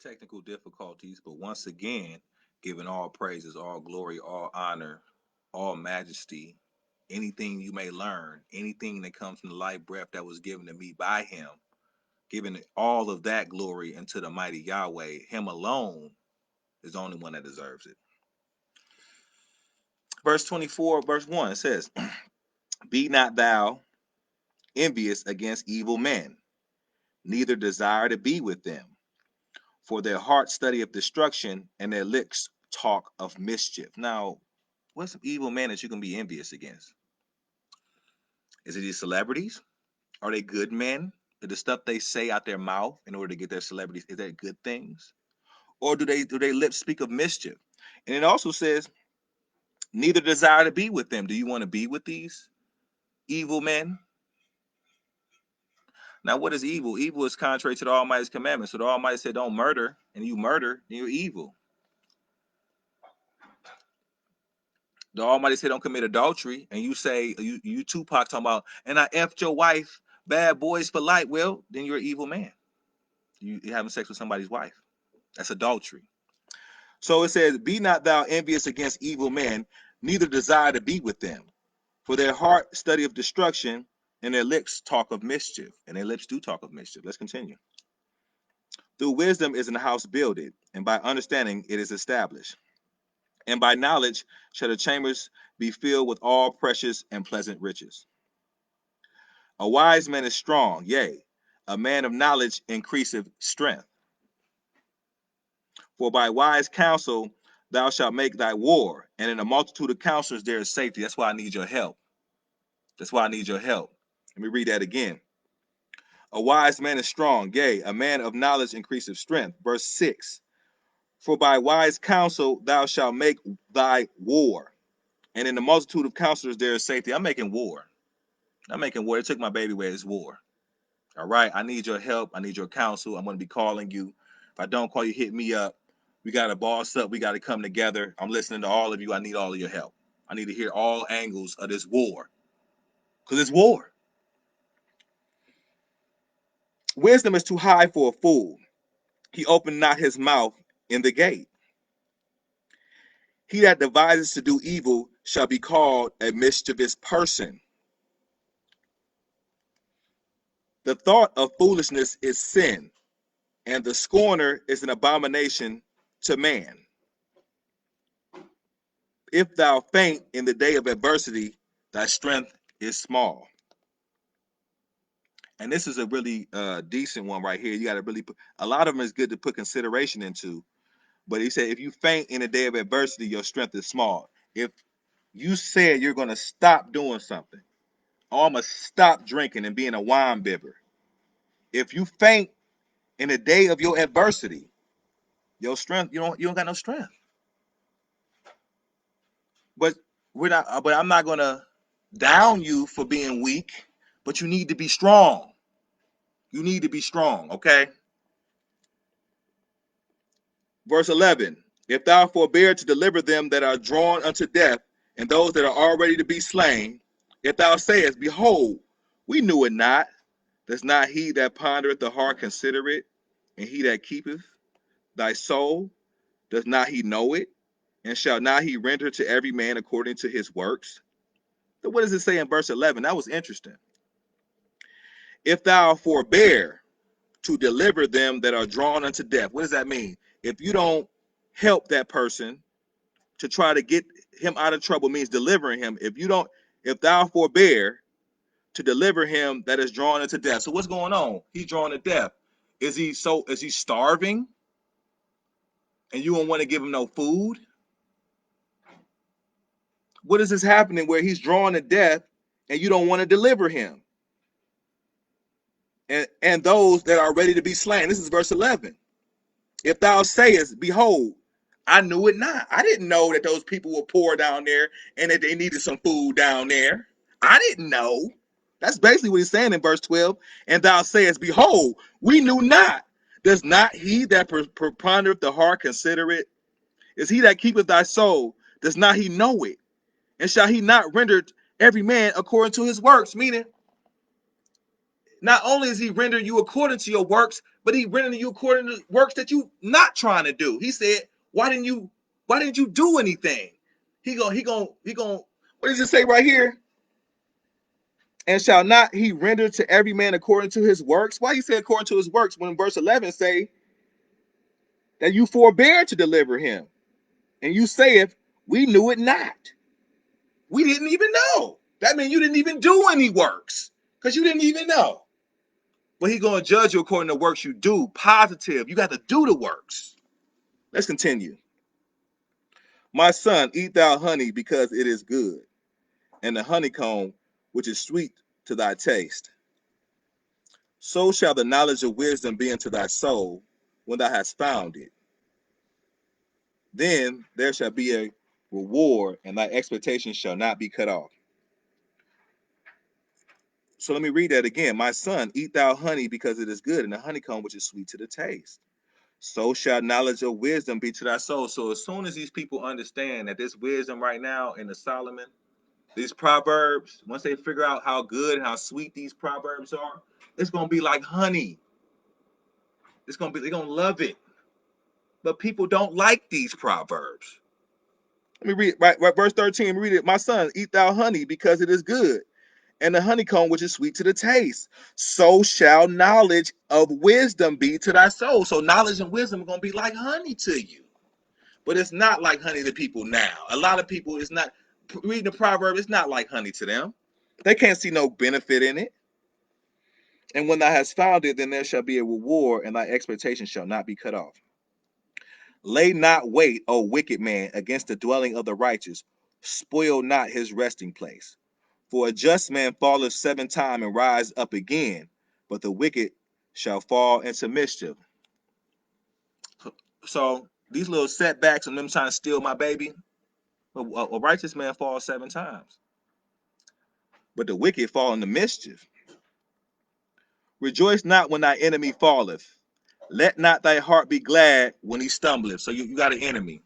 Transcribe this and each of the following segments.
technical difficulties, but once again, giving all praises, all glory, all honor, all majesty, anything you may learn, anything that comes from the life breath that was given to me by him, giving all of that glory unto the mighty Yahweh. Him alone is the only one that deserves it. Verse 24, verse 1 says, Be not thou envious against evil men, neither desire to be with them. For their heart study of destruction, and their lips talk of mischief. Now, what's some evil men that you can be envious against? Is it these celebrities? Are they good men? Is the stuff they say out their mouth in order to get their celebrities, is that good things? Or do they lips speak of mischief? And it also says, neither desire to be with them. Do you want to be with these evil men? Now, what is evil? Evil is contrary to the Almighty's commandments. So the Almighty said, don't murder, and you murder, and you're evil. The Almighty said, don't commit adultery, and you say, you Tupac talking about, and I effed your wife, bad boys for life. Well, then you're an evil man. You're having sex with somebody's wife. That's adultery. So it says, be not thou envious against evil men, neither desire to be with them. For their heart study of destruction, and their lips talk of mischief. And their lips do talk of mischief. Let's continue. Through wisdom is an house builded, and by understanding it is established. And by knowledge shall the chambers be filled with all precious and pleasant riches. A wise man is strong, yea, a man of knowledge increaseth strength. For by wise counsel thou shalt make thy war, and in a multitude of counselors there is safety. That's why I need your help. That's why I need your help. Let me read that again. A wise man is strong, yea, a man of knowledge increaseth strength. Verse 6. For by wise counsel thou shalt make thy war, and in the multitude of counselors there is safety. I'm making war. I'm making war. It took my baby away. It's war. All right. I need your help. I need your counsel. I'm going to be calling you. If I don't call you, hit me up. We got to boss up. We got to come together. I'm listening to all of you. I need all of your help. I need to hear all angles of this war. Because it's war. Wisdom is too high for a fool. He opened not his mouth in the gate. He that devises to do evil shall be called a mischievous person. The thought of foolishness is sin, and the scorner is an abomination to man. If thou faint in the day of adversity, thy strength is small. And this is a really decent one right here. You got to really put, a lot of them is good to put consideration into. But he said, if you faint in the day of adversity, your strength is small. If you said you're going to stop doing something, or I'm going to stop drinking and being a wine bibber. If you faint in the day of your adversity, your strength, you don't got no strength. But I'm not gonna down you for being weak, but you need to be strong. You need to be strong, okay? Verse 11. If thou forbear to deliver them that are drawn unto death, and those that are already to be slain, if thou sayest, Behold, we knew it not, does not he that pondereth the heart consider it, and he that keepeth thy soul, does not he know it? And shall not he render to every man according to his works? So what does it say in verse 11? That was interesting. If thou forbear to deliver them that are drawn unto death. What does that mean? If you don't help that person to try to get him out of trouble, means delivering him. If thou forbear to deliver him that is drawn into death. So what's going on? He's drawn to death. Is he starving? And you don't want to give him no food? What is this happening where he's drawn to death and you don't want to deliver him? And those that are ready to be slain. This is verse 11. If thou sayest, Behold, I knew it not. I didn't know that those people were poor down there and that they needed some food down there. I didn't know. That's basically what he's saying in verse 12. And thou sayest, Behold, we knew not. Does not he that pondereth the heart consider it? Is he that keepeth thy soul? Does not he know it? And shall he not render every man according to his works? Meaning, Not only is he rendering you according to your works, but he rendering you according to works that you not trying to do. He said, why didn't you do anything? What does it say right here? And shall not he render to every man according to his works? Why you say according to his works when verse 11 say that you forbear to deliver him? And you saith, we knew it not. We didn't even know. That means you didn't even do any works because you didn't even know. But he's going to judge you according to works you do. Positive. You got to do the works. Let's continue. My son, eat thou honey because it is good, and the honeycomb which is sweet to thy taste. So shall the knowledge of wisdom be unto thy soul when thou hast found it. Then there shall be a reward, and thy expectation shall not be cut off. So let me read that again. My son, eat thou honey because it is good, and the honeycomb which is sweet to the taste. So shall knowledge of wisdom be to thy soul. So as soon as these people understand that this wisdom right now in the Solomon, these proverbs, once they figure out how good and how sweet these proverbs are, it's gonna be like honey. They're gonna love it. But people don't like these proverbs. Let me read right verse 13. Read it. My son, eat thou honey because it is good, and the honeycomb which is sweet to the taste. So shall knowledge of wisdom be to thy soul. So knowledge and wisdom are gonna be like honey to you. But it's not like honey to people now. A lot of people, it's not reading the proverb, it's not like honey to them. They can't see no benefit in it. And when thou hast found it, then there shall be a reward, and thy expectation shall not be cut off. Lay not wait, O wicked man, against the dwelling of the righteous. Spoil not his resting place. For a just man falleth 7 times and rise up again, but the wicked shall fall into mischief. So these little setbacks and them trying to steal my baby, a righteous man falls 7 times, but the wicked fall into mischief. Rejoice not when thy enemy falleth. Let not thy heart be glad when he stumbleth. So you got an enemy,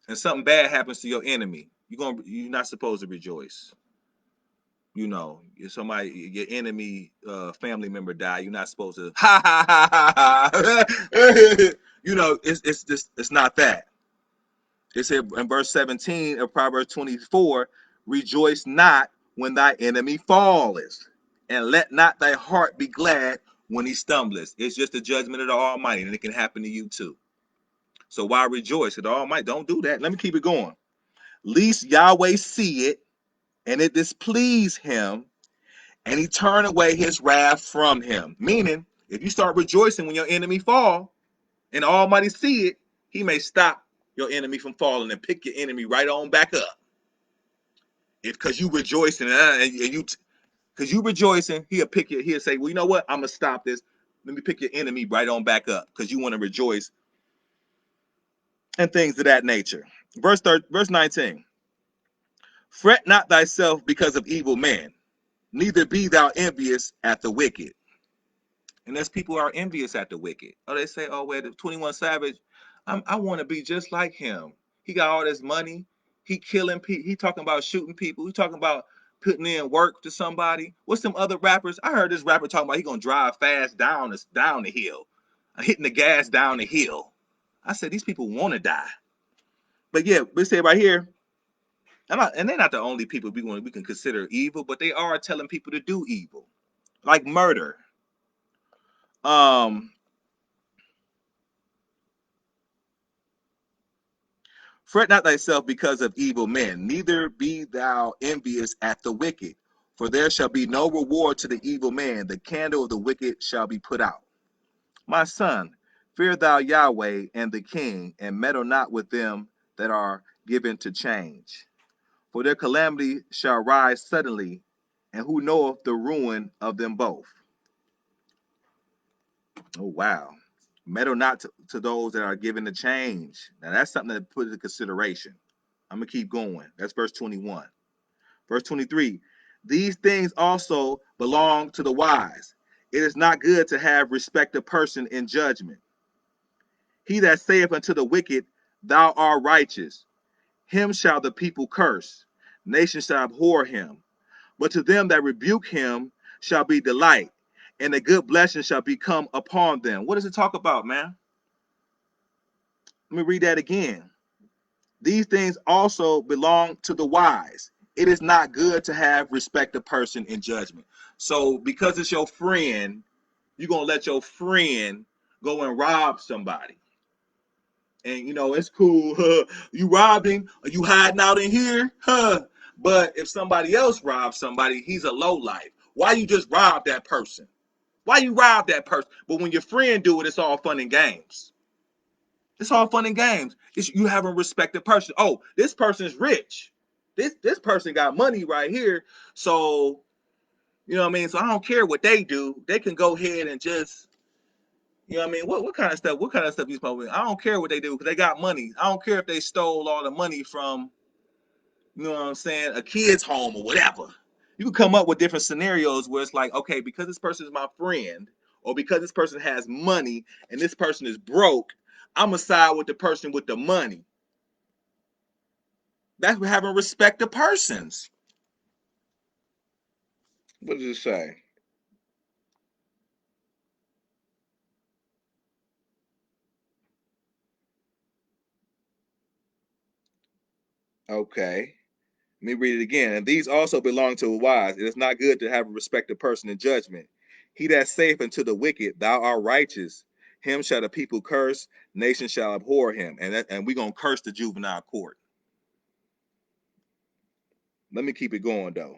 and something bad happens to your enemy. You're not supposed to rejoice. You know, if your enemy family member die, you're not supposed to ha ha ha ha ha. You know, it's not that. It said in verse 17 of Proverbs 24, rejoice not when thy enemy falleth, and let not thy heart be glad when he stumbleth. It's just the judgment of the Almighty, and it can happen to you too. So why rejoice at the Almighty? Don't do that. Let me keep it going. Lest Yahweh see it, and it displease him, and he turn away his wrath from him. Meaning, if you start rejoicing when your enemy fall, and the Almighty see it, he may stop your enemy from falling and pick your enemy right on back up. Because you rejoicing and you, because you rejoicing, he'll say, well, you know what? I'm gonna stop this. Let me pick your enemy right on back up because you want to rejoice and things of that nature. Verse 19. Fret not thyself because of evil men, neither be thou envious at the wicked. And there's people who are envious at the wicked. Oh, they say, oh, wait, the 21 Savage, I want to be just like him. He got all this money. He killing people. He talking about shooting people. He talking about putting in work to somebody. What's some other rappers? I heard this rapper talking about he gonna drive fast down the hill, hitting the gas down the hill. I said these people want to die. But yeah, we say right here, and they're not the only people we can consider evil, but they are telling people to do evil, like murder. Fret not thyself because of evil men, neither be thou envious at the wicked, for there shall be no reward to the evil man. The candle of the wicked shall be put out. My son, fear thou Yahweh and the king, and meddle not with them that are given to change. For their calamity shall rise suddenly, and who knoweth the ruin of them both? Oh, wow. Meddle not to those that are given to change. Now, that's something to put into consideration. I'm going to keep going. That's verse 21. Verse 23. These things also belong to the wise. It is not good to have respect of person in judgment. He that saith unto the wicked, thou art righteous, him shall the people curse. Nations shall abhor him. But to them that rebuke him, shall be delight, and a good blessing shall become upon them. What does it talk about, man? Let me read that again. These things also belong to the wise. It is not good to have respect of person in judgment. So because it's your friend, you're gonna let your friend go and rob somebody. And you know, it's cool. You robbed him, or you hiding out in here, huh? But if somebody else robs somebody, he's a low life. Why you just rob that person? Why you rob that person? But when your friend do it, it's all fun and games. It's all fun and games. It's you haven't respected person. Oh, this person's rich. This person got money right here. So you know what I mean. So I don't care what they do. They can go ahead and just you know what I mean. What kind of stuff? What kind of stuff you supposed to? I don't care what they do because they got money. I don't care if they stole all the money from you know what I'm saying a kid's home or whatever. You can come up with different scenarios where it's like, okay, because this person is my friend, or because this person has money and this person is broke, I'm gonna side with the person with the money. That's having respect to persons. What does it say? Okay. Let me read it again. And these also belong to the wise. It is not good to have a respected person in judgment. He that saith unto the wicked, thou art righteous, him shall the people curse, nation shall abhor him. And we're going to curse the juvenile court. Let me keep it going, though.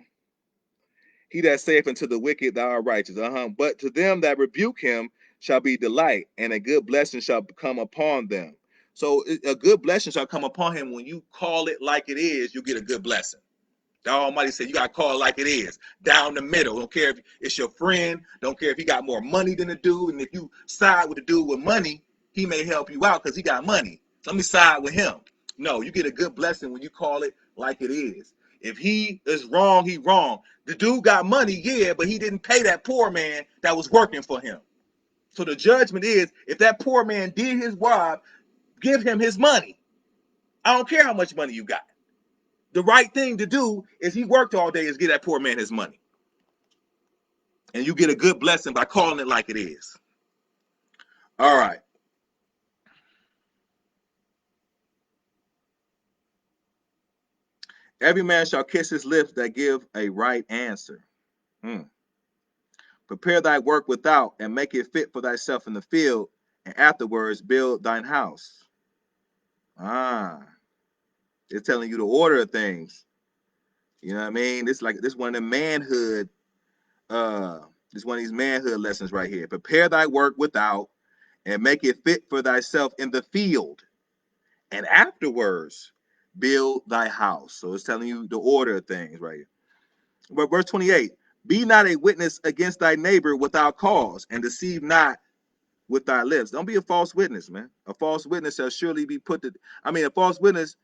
He that saith unto the wicked, thou art righteous. But to them that rebuke him shall be delight, and a good blessing shall come upon them. So a good blessing shall come upon him when you call it like it is, you get a good blessing. The Almighty said you got to call it like it is, down the middle. Don't care if it's your friend. Don't care if he got more money than the dude. And if you side with the dude with money, he may help you out because he got money. So let me side with him. No, you get a good blessing when you call it like it is. If he is wrong, he wrong. The dude got money, yeah, but he didn't pay that poor man that was working for him. So the judgment is, if that poor man did his job, give him his money. I don't care how much money you got. The right thing to do is he worked all day is give that poor man his money. And you get a good blessing by calling it like it is. All right. Every man shall kiss his lips that give a right answer. Hmm. Prepare thy work without and make it fit for thyself in the field, and afterwards build thine house. Ah, it's telling you the order of things. You know what I mean? This one of the manhood, this one of these manhood lessons right here. Prepare thy work without and make it fit for thyself in the field, and afterwards build thy house. So it's telling you the order of things right here. But verse 28, be not a witness against thy neighbor without cause, and deceive not with thy lips. Don't be a false witness, man. A false witness shall surely be put to, a false witness,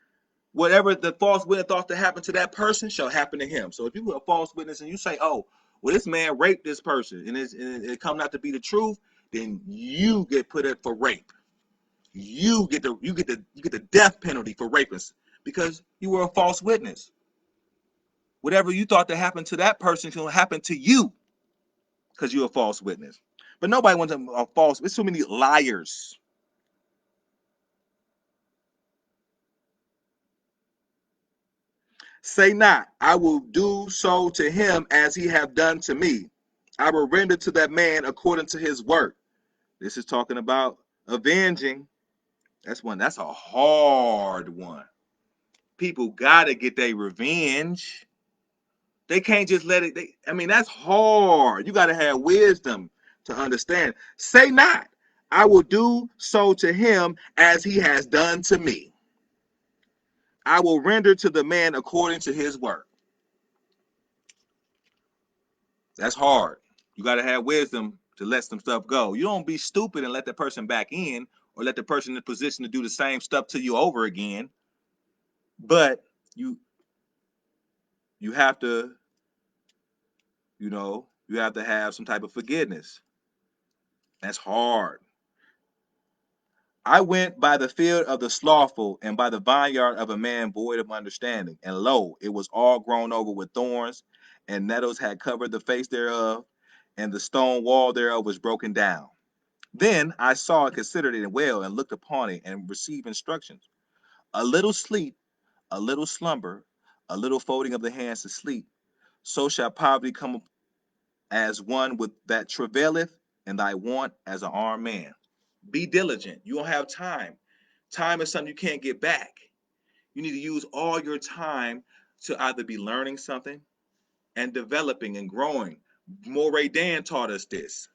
whatever the false witness thought to happen to that person shall happen to him. So if you were a false witness and you say, oh, well, this man raped this person and it come out to be the truth, then you get put up for rape. You get the death penalty for rapists because you were a false witness. Whatever you thought to happen to that person can happen to you because you're a false witness. But nobody wants a false. There's so many liars. Say not, I will do so to him as he have done to me. I will render to that man according to his work. This is talking about avenging. That's a hard one. People gotta get their revenge. They can't just let it. That's hard. You got to have wisdom to understand. Say not, I will do so to him as he has done to me. I will render to the man according to his work. That's hard. You got to have wisdom to let some stuff go. You don't be stupid and let the person back in or let the person in the position to do the same stuff to you over again. But you you have to, you have to have some type of forgiveness. That's hard. I went by the field of the slothful and by the vineyard of a man void of understanding. And lo, it was all grown over with thorns, and nettles had covered the face thereof, and the stone wall thereof was broken down. Then I saw and considered it well, and looked upon it, and received instructions. A little sleep, a little slumber, a little folding of the hands to sleep, so shall poverty come as one with that travaileth, and thy want as an armed man. Be diligent. You don't have time. Time is something you can't get back. You need to use all your time to either be learning something and developing and growing. Moray Dan taught us this.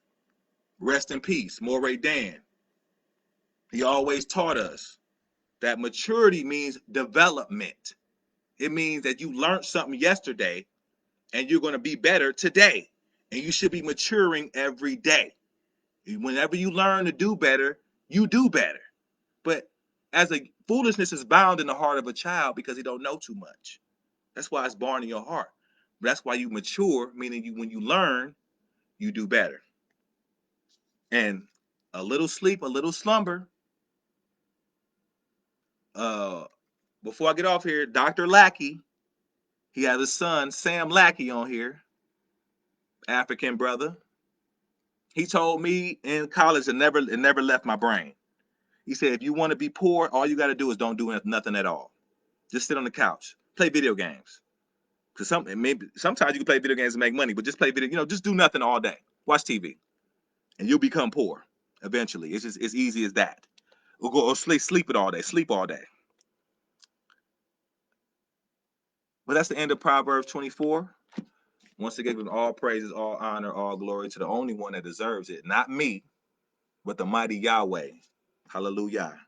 Rest in peace, Moray Dan. He always taught us that maturity means development. It means that you learned something yesterday and you're going to be better today. And you should be maturing every day. Whenever you learn to do better, you do better. But as a foolishness is bound in the heart of a child because he don't know too much. That's why it's born in your heart. That's why you mature, meaning when you learn, you do better. And a little sleep, a little slumber. Uh, Before I get off here, Dr. Lackey, he has a son, Sam Lackey, on here, African brother. He told me in college, it never left my brain. He said, if you want to be poor, all you got to do is don't do nothing at all. Just sit on the couch, play video games. Because sometimes you can play video games and make money, but just play video, just do nothing all day. Watch TV, and you'll become poor eventually. It's just as easy as that. Or sleep it all day, sleep all day. But that's the end of Proverbs 24. Once again, give all praises, all honor, all glory to the only one that deserves it. Not me, but the mighty Yahweh. Hallelujah.